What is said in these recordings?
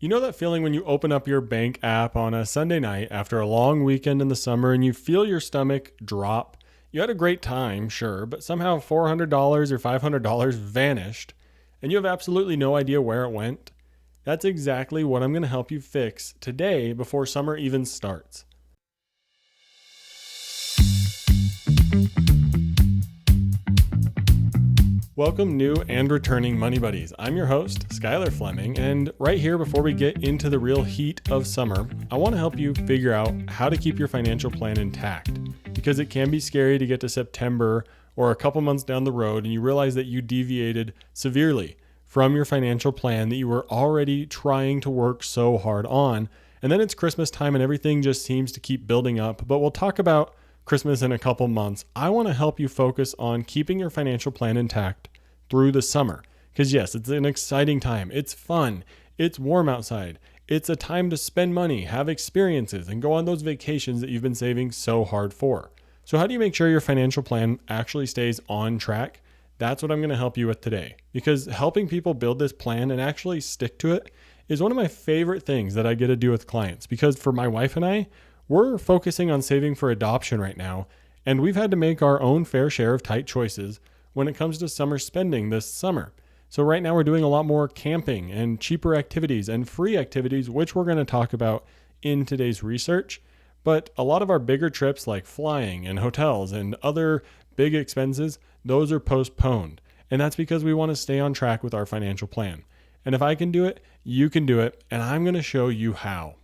You know that feeling when you open up your bank app on a Sunday night after a long weekend in the summer and you feel your stomach drop? You had a great time, sure, but somehow $400 or $500 vanished and you have absolutely no idea where it went? That's exactly what I'm going to help you fix today before summer even starts. Welcome, new and returning Money Buddies. I'm your host, Skylar Fleming, and right here before we get into the real heat of summer, I want to help you figure out how to keep your financial plan intact, because it can be scary to get to September or a couple months down the road and you realize that you deviated severely from your financial plan that you were already trying to work so hard on. And then it's Christmas time and everything just seems to keep building up, but we'll talk about Christmas in a couple months. I want to help you focus on keeping your financial plan intact through the summer. Because yes, it's an exciting time. It's fun. It's warm outside. It's a time to spend money, have experiences, and go on those vacations that you've been saving so hard for. So how do you make sure your financial plan actually stays on track? That's what I'm going to help you with today. Because helping people build this plan and actually stick to it is one of my favorite things that I get to do with clients. Because for my wife and I, we're focusing on saving for adoption right now, and we've had to make our own fair share of tight choices when it comes to summer spending this summer. So right now we're doing a lot more camping and cheaper activities and free activities, which we're going to talk about in today's research. But a lot of our bigger trips like flying and hotels and other big expenses, those are postponed. And that's because we want to stay on track with our financial plan. And if I can do it, you can do it. And I'm going to show you how.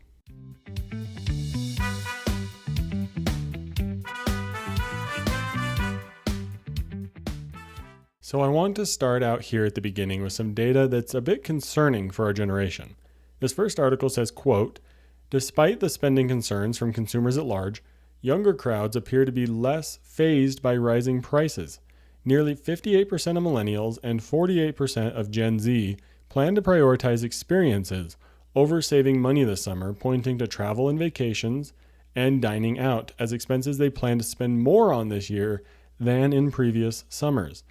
So I want to start out here at the beginning with some data that's a bit concerning for our generation. This first article says, quote, "Despite the spending concerns from consumers at large, younger crowds appear to be less fazed by rising prices. Nearly 58% of millennials and 48% of Gen Z plan to prioritize experiences over saving money this summer, pointing to travel and vacations and dining out as expenses they plan to spend more on this year than in previous summers."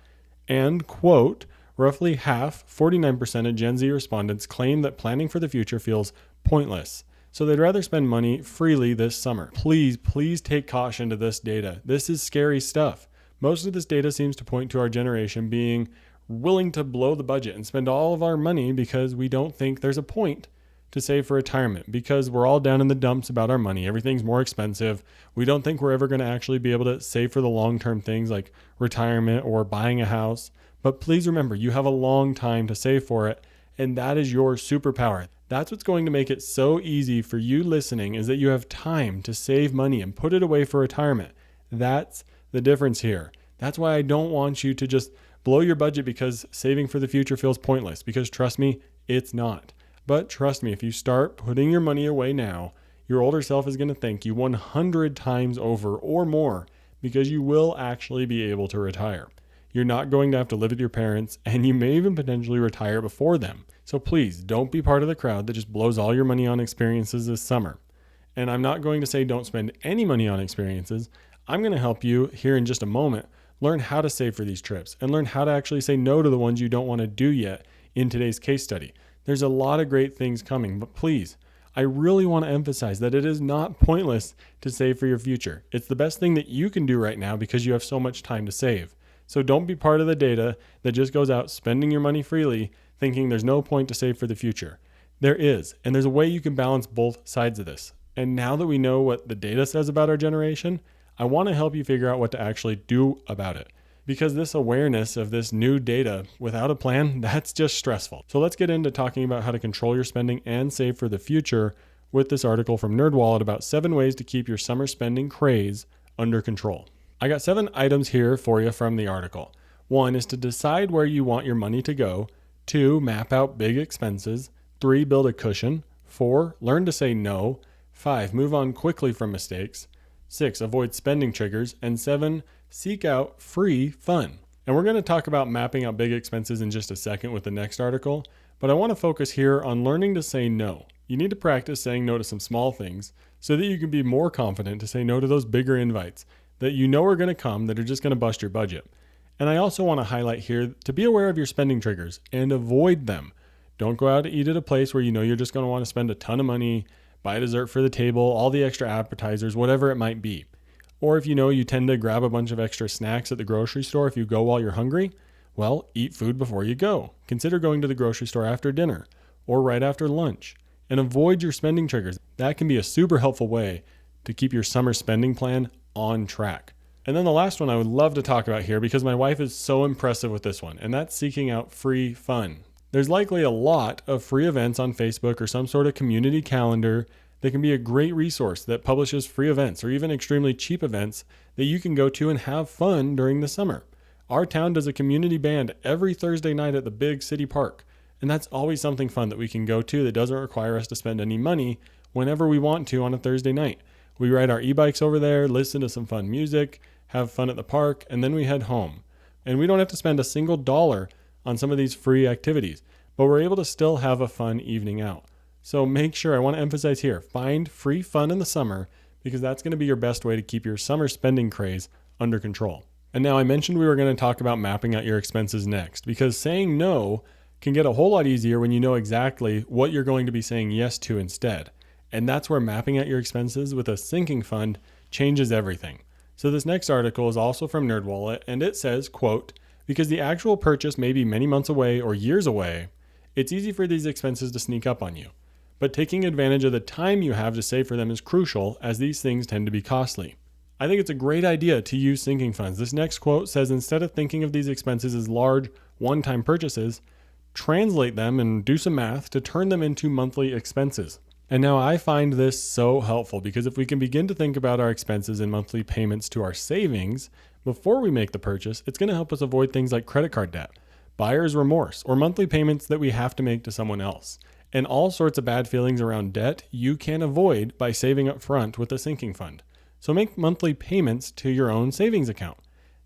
And, quote, "Roughly half, 49% of Gen Z respondents claim that planning for the future feels pointless, so they'd rather spend money freely this summer." Please take caution to this data. This is scary stuff. Most of this data seems to point to our generation being willing to blow the budget and spend all of our money because we don't think there's a point to save for retirement, because we're all down in the dumps about our money. Everything's more expensive. We don't think we're ever going to actually be able to save for the long-term things like retirement or buying a house. But please remember, you have a long time to save for it, and that is your superpower. That's what's going to make it so easy for you listening, is that you have time to save money and put it away for retirement. That's the difference here. That's why I don't want you to just blow your budget because saving for the future feels pointless, because trust me, it's not. But trust me, if you start putting your money away now, your older self is going to thank you 100 times over or more, because you will actually be able to retire. You're not going to have to live with your parents, and you may even potentially retire before them. So please don't be part of the crowd that just blows all your money on experiences this summer. And I'm not going to say don't spend any money on experiences. I'm going to help you here in just a moment learn how to save for these trips and learn how to actually say no to the ones you don't want to do yet in today's case study. There's a lot of great things coming, but please, I really want to emphasize that it is not pointless to save for your future. It's the best thing that you can do right now because you have so much time to save. So don't be part of the data that just goes out spending your money freely, thinking there's no point to save for the future. There is, and there's a way you can balance both sides of this. And now that we know what the data says about our generation, I want to help you figure out what to actually do about it. Because this awareness of this new data without a plan, that's just stressful. So let's get into talking about how to control your spending and save for the future with this article from NerdWallet about 7 ways to keep your summer spending craze under control. I got 7 items here for you from the article. 1 is to decide where you want your money to go. 2, map out big expenses. 3, build a cushion. 4, learn to say no. 5, move on quickly from mistakes. 6, avoid spending triggers. And 7, seek out free fun. And we're going to talk about mapping out big expenses in just a second with the next article, but I want to focus here on learning to say no. You need to practice saying no to some small things so that you can be more confident to say no to those bigger invites that you know are going to come that are just going to bust your budget. And I also want to highlight here to be aware of your spending triggers and avoid them. Don't go out to eat at a place where you know you're just going to want to spend a ton of money, buy dessert for the table, all the extra appetizers, whatever it might be. Or if you know you tend to grab a bunch of extra snacks at the grocery store if you go while you're hungry, well, eat food before you go. Consider going to the grocery store after dinner or right after lunch, and avoid your spending triggers. That can be a super helpful way to keep your summer spending plan on track. And then the last one I would love to talk about here, because my wife is so impressive with this one, and that's seeking out free fun. There's likely a lot of free events on Facebook or some sort of community calendar that can be a great resource that publishes free events or even extremely cheap events that you can go to and have fun during the summer. Our town does a community band every Thursday night at the big city park, and that's always something fun that we can go to that doesn't require us to spend any money whenever we want to on a Thursday night. We ride our e-bikes over there, listen to some fun music, have fun at the park, and then we head home. And we don't have to spend a single dollar on some of these free activities, but we're able to still have a fun evening out. So make sure, I want to emphasize here, find free fun in the summer, because that's going to be your best way to keep your summer spending craze under control. And now I mentioned we were going to talk about mapping out your expenses next, because saying no can get a whole lot easier when you know exactly what you're going to be saying yes to instead. And that's where mapping out your expenses with a sinking fund changes everything. So this next article is also from NerdWallet, and it says, quote, because the actual purchase may be many months away or years away, it's easy for these expenses to sneak up on you. But taking advantage of the time you have to save for them is crucial, as these things tend to be costly. I think it's a great idea to use sinking funds. This next quote says, instead of thinking of these expenses as large one-time purchases, translate them and do some math to turn them into monthly expenses. And now I find this so helpful, because if we can begin to think about our expenses and monthly payments to our savings before we make the purchase, it's going to help us avoid things like credit card debt, buyer's remorse, or monthly payments that we have to make to someone else. And all sorts of bad feelings around debt you can avoid by saving up front with a sinking fund. So make monthly payments to your own savings account.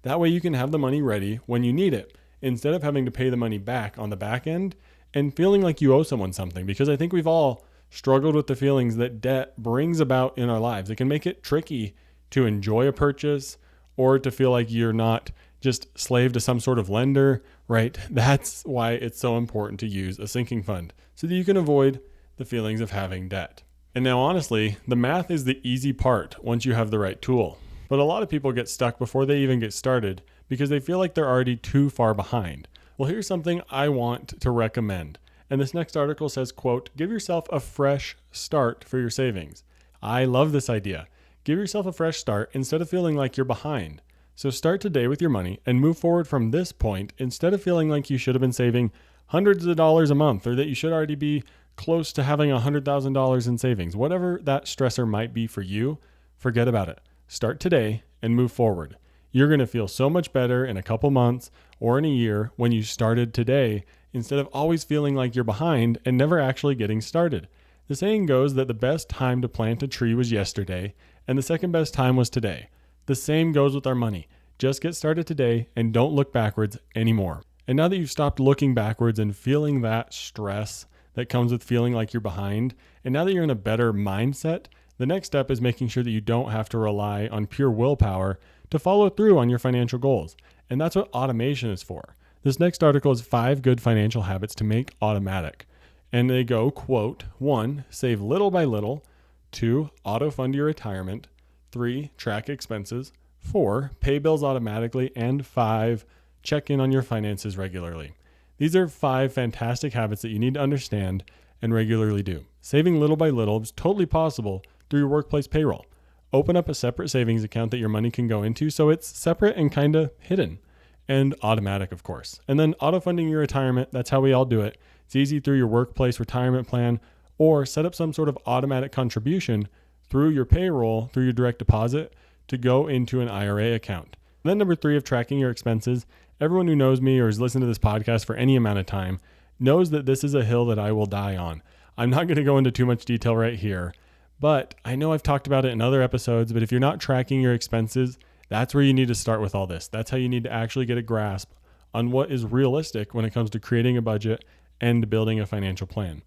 That way you can have the money ready when you need it, instead of having to pay the money back on the back end and feeling like you owe someone something, because I think we've all struggled with the feelings that debt brings about in our lives. It can make it tricky to enjoy a purchase or to feel like you're not just slave to some sort of lender, right? That's why it's so important to use a sinking fund, so that you can avoid the feelings of having debt. And now, honestly, the math is the easy part once you have the right tool. But a lot of people get stuck before they even get started because they feel like they're already too far behind. Well, here's something I want to recommend. And this next article says, quote, give yourself a fresh start for your savings. I love this idea. Give yourself a fresh start instead of feeling like you're behind. So start today with your money and move forward from this point, instead of feeling like you should have been saving hundreds of dollars a month, or that you should already be close to having $100,000 in savings. Whatever that stressor might be for you, forget about it. Start today and move forward. You're going to feel so much better in a couple months or in a year when you started today, instead of always feeling like you're behind and never actually getting started. The saying goes that the best time to plant a tree was yesterday, and the second best time was today. The same goes with our money. Just get started today and don't look backwards anymore. And now that you've stopped looking backwards and feeling that stress that comes with feeling like you're behind, and now that you're in a better mindset, the next step is making sure that you don't have to rely on pure willpower to follow through on your financial goals. And that's what automation is for. This next article is 5 good financial habits to make automatic. And they go, quote, 1, save little by little. 2, auto-fund your retirement. 3, track expenses. 4, pay bills automatically. And 5, check in on your finances regularly. These are 5 fantastic habits that you need to understand and regularly do. Saving little by little is totally possible through your workplace payroll. Open up a separate savings account that your money can go into so it's separate and kind of hidden. And automatic, of course. And then auto-funding your retirement, that's how we all do it. It's easy through your workplace retirement plan, or set up some sort of automatic contribution through your payroll, through your direct deposit, to go into an IRA account. And then number 3 of tracking your expenses. Everyone who knows me or has listened to this podcast for any amount of time knows that this is a hill that I will die on. I'm not going to go into too much detail right here, but I know I've talked about it in other episodes, but if you're not tracking your expenses, that's where you need to start with all this. That's how you need to actually get a grasp on what is realistic when it comes to creating a budget and building a financial plan.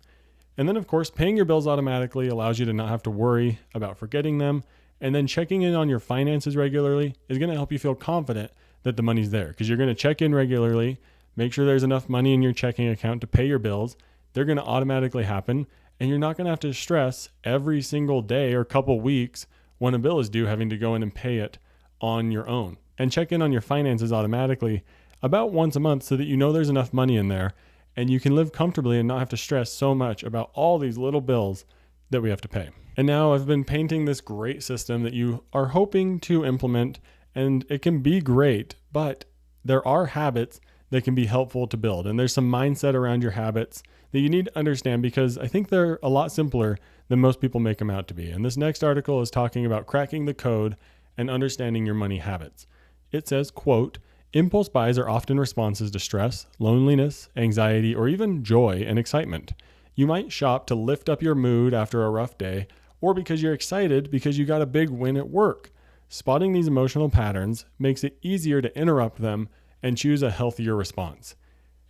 And then, of course, paying your bills automatically allows you to not have to worry about forgetting them. And then checking in on your finances regularly is going to help you feel confident that the money's there, because you're going to check in regularly, make sure there's enough money in your checking account to pay your bills. they're going to automatically happen, and you're not going to have to stress every single day or couple weeks when a bill is due having to go in and pay it on your own. And check in on your finances automatically about once a month so that you know there's enough money in there and you can live comfortably and not have to stress so much about all these little bills that we have to pay. And now I've been painting this great system that you are hoping to implement, and it can be great, but there are habits that can be helpful to build. And there's some mindset around your habits that you need to understand because I think they're a lot simpler than most people make them out to be. And this next article is talking about cracking the code and understanding your money habits. It says, quote, impulse buys are often responses to stress, loneliness, anxiety, or even joy and excitement. You might shop to lift up your mood after a rough day, or because you're excited because you got a big win at work. Spotting these emotional patterns makes it easier to interrupt them and choose a healthier response.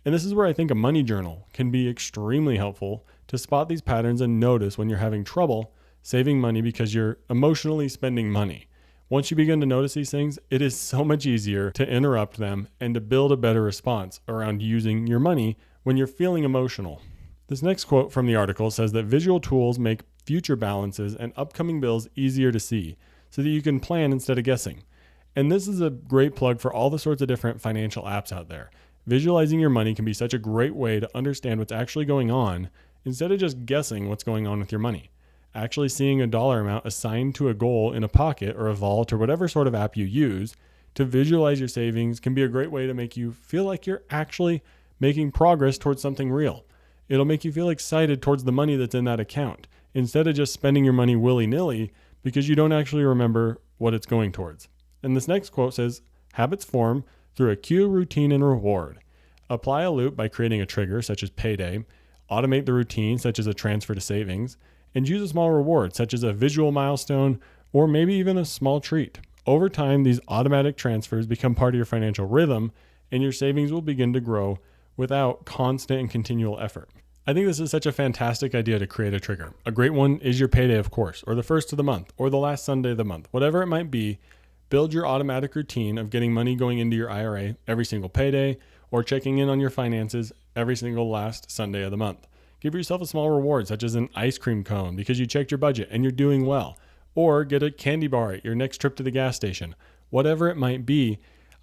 And this is where I think a money journal can be extremely helpful to spot these patterns and notice when you're having trouble saving money because you're emotionally spending money. Once you begin to notice these things, it is so much easier to interrupt them and to build a better response around using your money when you're feeling emotional. This next quote from the article says that visual tools make future balances and upcoming bills easier to see so that you can plan instead of guessing. And this is a great plug for all the sorts of different financial apps out there. Visualizing your money can be such a great way to understand what's actually going on instead of just guessing what's going on with your money. Actually seeing a dollar amount assigned to a goal in a pocket or a vault or whatever sort of app you use to visualize your savings can be a great way to make you feel like you're actually making progress towards something real. It'll make you feel excited towards the money that's in that account instead of just spending your money willy-nilly because you don't actually remember what it's going towards. And this next quote says, habits form through a cue, routine, and reward. Apply a loop by creating a trigger such as payday, automate the routine such as a transfer to savings, and use a small reward such as a visual milestone or maybe even a small treat. Over time, these automatic transfers become part of your financial rhythm and your savings will begin to grow without constant and continual effort. I think this is such a fantastic idea to create a trigger. A great one is your payday, of course, or the first of the month, or the last Sunday of the month. Whatever it might be, build your automatic routine of getting money going into your IRA every single payday or checking in on your finances every single last Sunday of the month. Give yourself a small reward, such as an ice cream cone because you checked your budget and you're doing well, or get a candy bar at your next trip to the gas station. Whatever it might be,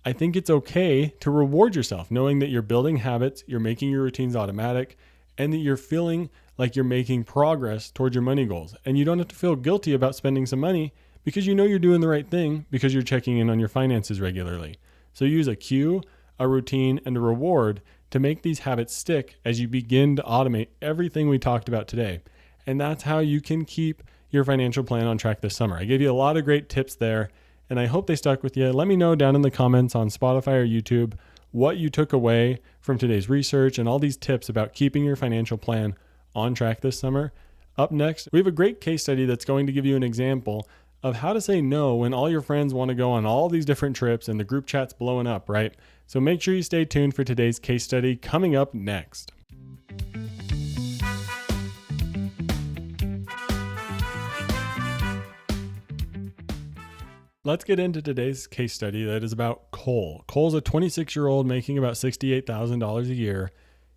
I think it's okay to reward yourself, knowing that you're building habits, you're making your routines automatic, and that you're feeling like you're making progress towards your money goals. And you don't have to feel guilty about spending some money because you know you're doing the right thing because you're checking in on your finances regularly. So use a cue, a routine, and a reward to make these habits stick as you begin to automate everything we talked about today. And that's how you can keep your financial plan on track this summer. I gave you a lot of great tips there, and I hope they stuck with you. Let me know down in the comments on Spotify or YouTube what you took away from today's research and all these tips about keeping your financial plan on track this summer. Up next, we have a great case study that's going to give you an example of how to say no when all your friends want to go on all these different trips and the group chat's blowing up, right? So make sure you stay tuned for today's case study coming up next. Let's get into today's case study that is about Cole. Cole's a 26-year-old making about $68,000 a year.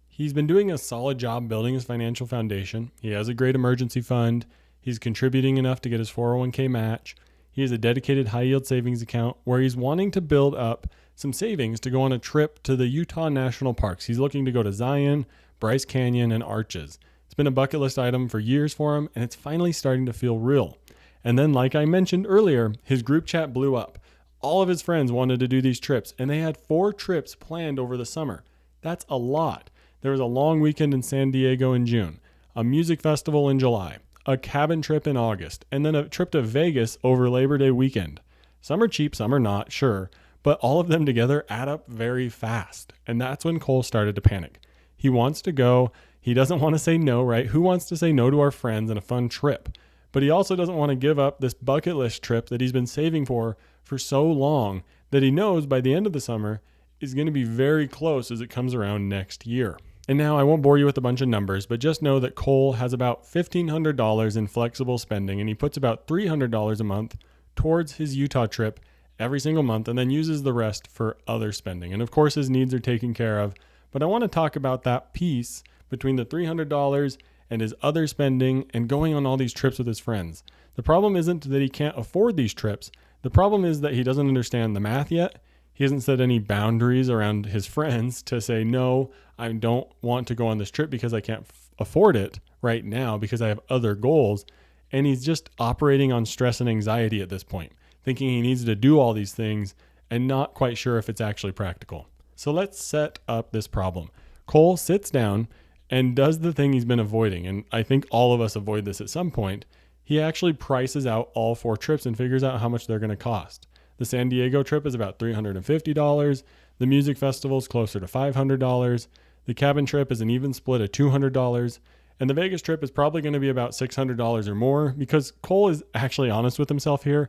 He's been doing a solid job building his financial foundation. He has a great emergency fund. He's contributing enough to get his 401k match. He has a dedicated high-yield savings account where he's wanting to build up some savings to go on a trip to the Utah National Parks. He's looking to go to Zion, Bryce Canyon, and Arches. It's been a bucket list item for years for him, and it's finally starting to feel real. And then, like I mentioned earlier, his group chat blew up. All of his friends wanted to do these trips, and they had 4 trips planned over the summer. That's a lot. There was a long weekend in San Diego in June, a music festival in July, a cabin trip in August, and then a trip to Vegas over Labor Day weekend. Some are cheap, some are not, sure, but all of them together add up very fast. And that's when Cole started to panic. He wants to go. He doesn't want to say no, right? Who wants to say no to our friends and a fun trip? But he also doesn't want to give up this bucket list trip that he's been saving for so long that he knows by the end of the summer is going to be very close as it comes around next year. And now I won't bore you with a bunch of numbers, but just know that Cole has about $1,500 in flexible spending, and he puts about $300 a month towards his Utah trip every single month and then uses the rest for other spending. And of course, his needs are taken care of, but I want to talk about that piece between the $300 and his other spending and going on all these trips with his friends. The problem isn't that he can't afford these trips. The problem is that he doesn't understand the math yet. He hasn't set any boundaries around his friends to say, no, I don't want to go on this trip because I can't afford it right now because I have other goals. And he's just operating on stress and anxiety at this point, thinking he needs to do all these things and not quite sure if it's actually practical. So let's set up this problem. Cole sits down and does the thing he's been avoiding. And I think all of us avoid this at some point. He actually prices out all 4 trips and figures out how much they're going to cost. The San Diego trip is about $350. The music festival is closer to $500. The cabin trip is an even split of $200. And the Vegas trip is probably going to be about $600 or more because Cole is actually honest with himself here.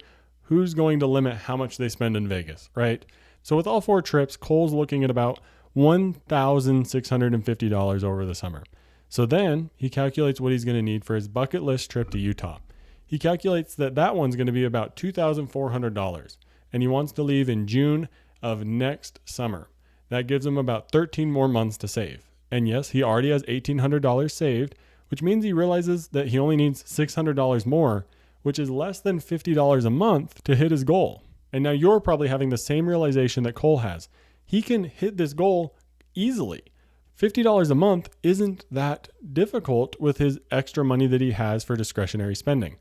Who's going to limit how much they spend in Vegas, right? So with all 4 trips, Cole's looking at about $1,650 over the summer. So then he calculates what he's going to need for his bucket list trip to Utah. He calculates that one's going to be about $2,400, and he wants to leave in June of next summer. That gives him about 13 more months to save. And yes, he already has $1,800 saved, which means he realizes that he only needs $600 more, which is less than $50 a month to hit his goal. And now you're probably having the same realization that Cole has. He can hit this goal easily. $50 a month isn't that difficult with his extra money that he has for discretionary spending.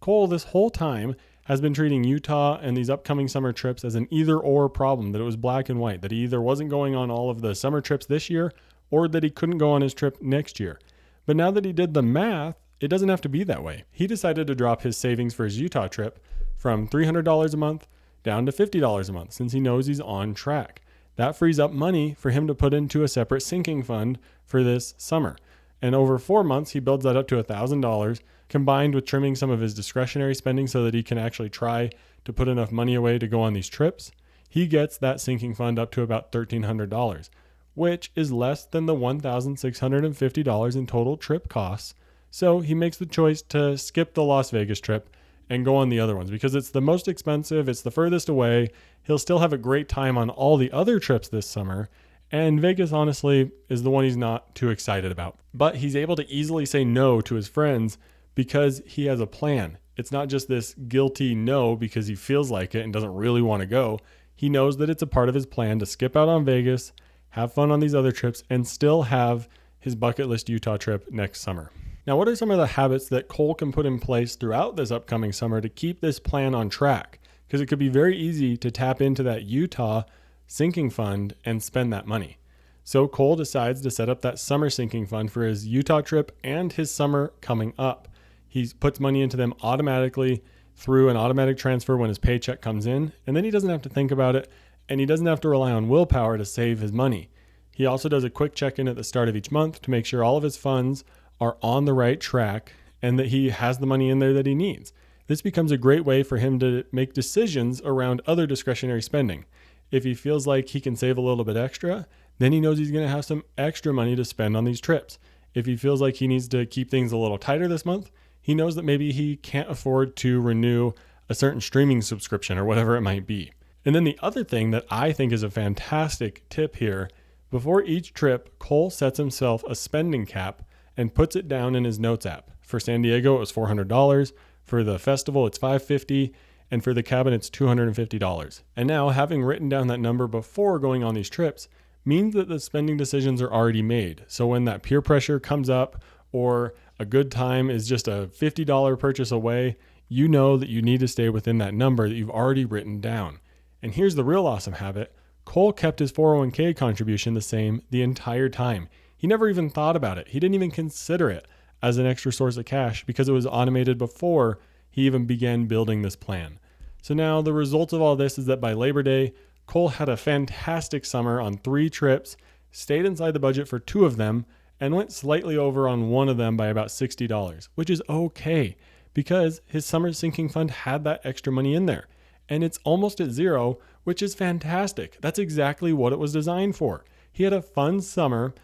Cole, this whole time, has been treating Utah and these upcoming summer trips as an either-or problem, that it was black and white, that he either wasn't going on all of the summer trips this year or that he couldn't go on his trip next year. But now that he did the math, it doesn't have to be that way. He decided to drop his savings for his Utah trip from $300 a month down to $50 a month since he knows he's on track. That frees up money for him to put into a separate sinking fund for this summer. And over 4 months, he builds that up to $1,000, combined with trimming some of his discretionary spending so that he can actually try to put enough money away to go on these trips. He gets that sinking fund up to about $1,300, which is less than the $1,650 in total trip costs. So he makes the choice to skip the Las Vegas trip and go on the other ones because it's the most expensive, it's the furthest away. He'll still have a great time on all the other trips this summer, and Vegas honestly is the one he's not too excited about. But he's able to easily say no to his friends because he has a plan. It's not just this guilty no because he feels like it and doesn't really want to go. He knows that it's a part of his plan to skip out on Vegas, have fun on these other trips, and still have his bucket list Utah trip next summer. Now, what are some of the habits that Cole can put in place throughout this upcoming summer to keep this plan on track? Because it could be very easy to tap into that Utah sinking fund and spend that money. So Cole decides to set up that summer sinking fund for his Utah trip and his summer coming up. He puts money into them automatically through an automatic transfer when his paycheck comes in, and then he doesn't have to think about it, and he doesn't have to rely on willpower to save his money. He also does a quick check-in at the start of each month to make sure all of his funds are on the right track and that he has the money in there that he needs. This becomes a great way for him to make decisions around other discretionary spending. If he feels like he can save a little bit extra, then he knows he's going to have some extra money to spend on these trips. If he feels like he needs to keep things a little tighter this month, he knows that maybe he can't afford to renew a certain streaming subscription or whatever it might be. And then the other thing that I think is a fantastic tip here, before each trip, Cole sets himself a spending cap and puts it down in his notes app. For San Diego, it was $400. For the festival, it's $550. And for the cabin, it's $250. And now, having written down that number before going on these trips means that the spending decisions are already made. So when that peer pressure comes up or a good time is just a $50 purchase away, you know that you need to stay within that number that you've already written down. And here's the real awesome habit. Cole kept his 401k contribution the same the entire time. He never even thought about it. He didn't even consider it as an extra source of cash because it was automated before he even began building this plan. So now the result of all this is that by Labor Day, Cole had a fantastic summer on 3 trips, stayed inside the budget for 2 of them, and went slightly over on one of them by about $60, which is okay because his summer sinking fund had that extra money in there. And it's almost at zero, which is fantastic. That's exactly what it was designed for. He had a fun summer,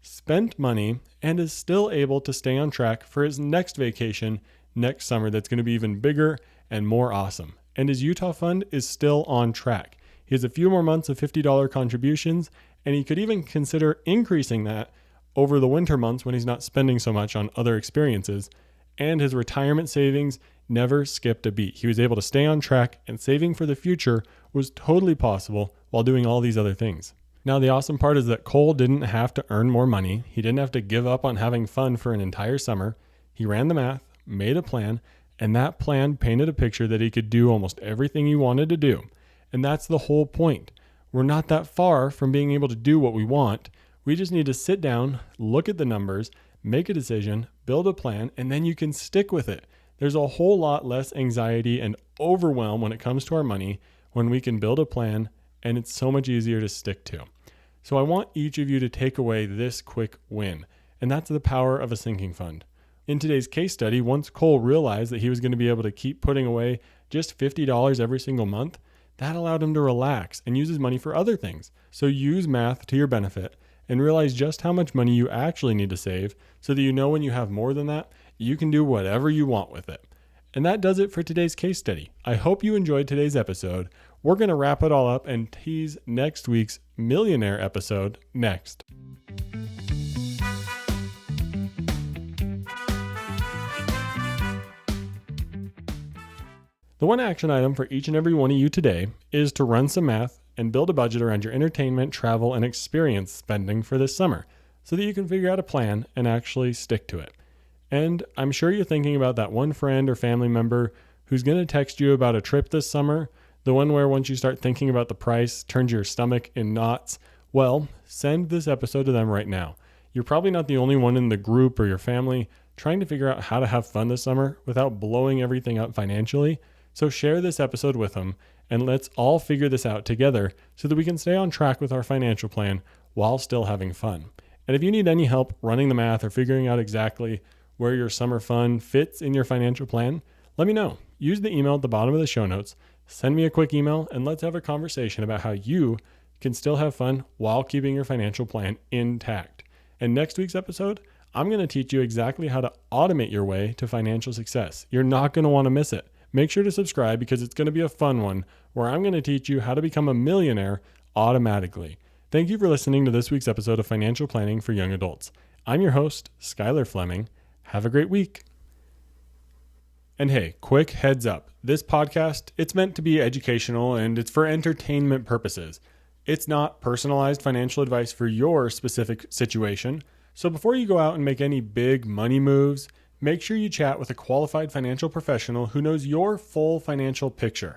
spent money, and is still able to stay on track for his next vacation next summer that's going to be even bigger and more awesome. And his Utah fund is still on track. He has a few more months of $50 contributions, and he could even consider increasing that over the winter months when he's not spending so much on other experiences, and his retirement savings never skipped a beat. He was able to stay on track, and saving for the future was totally possible while doing all these other things. Now, the awesome part is that Cole didn't have to earn more money. He didn't have to give up on having fun for an entire summer. He ran the math, made a plan, and that plan painted a picture that he could do almost everything he wanted to do. And that's the whole point. We're not that far from being able to do what we want. We just need to sit down, look at the numbers, make a decision, build a plan, and then you can stick with it. There's a whole lot less anxiety and overwhelm when it comes to our money when we can build a plan, and it's so much easier to stick to. So I want each of you to take away this quick win, and that's the power of a sinking fund. In today's case study, once Cole realized that he was going to be able to keep putting away just $50 every single month, that allowed him to relax and use his money for other things. So use math to your benefit and realize just how much money you actually need to save so that you know when you have more than that, you can do whatever you want with it. And that does it for today's case study. I hope you enjoyed today's episode. We're going to wrap it all up and tease next week's millionaire episode next. The one action item for each and every one of you today is to run some math and build a budget around your entertainment, travel, and experience spending for this summer so that you can figure out a plan and actually stick to it. And I'm sure you're thinking about that one friend or family member who's going to text you about a trip this summer, the one where once you start thinking about the price, turns your stomach in knots. Well, send this episode to them right now. You're probably not the only one in the group or your family trying to figure out how to have fun this summer without blowing everything up financially. So share this episode with them and let's all figure this out together so that we can stay on track with our financial plan while still having fun. And if you need any help running the math or figuring out exactly where your summer fun fits in your financial plan, let me know. Use the email at the bottom of the show notes. Send me a quick email and let's have a conversation about how you can still have fun while keeping your financial plan intact. And next week's episode, I'm going to teach you exactly how to automate your way to financial success. You're not going to want to miss it. Make sure to subscribe because it's going to be a fun one where I'm going to teach you how to become a millionaire automatically. Thank you for listening to this week's episode of Financial Planning for Young Adults. I'm your host, Skylar Fleming. Have a great week. And hey, quick heads up. This podcast, it's meant to be educational and it's for entertainment purposes. It's not personalized financial advice for your specific situation. So before you go out and make any big money moves, make sure you chat with a qualified financial professional who knows your full financial picture.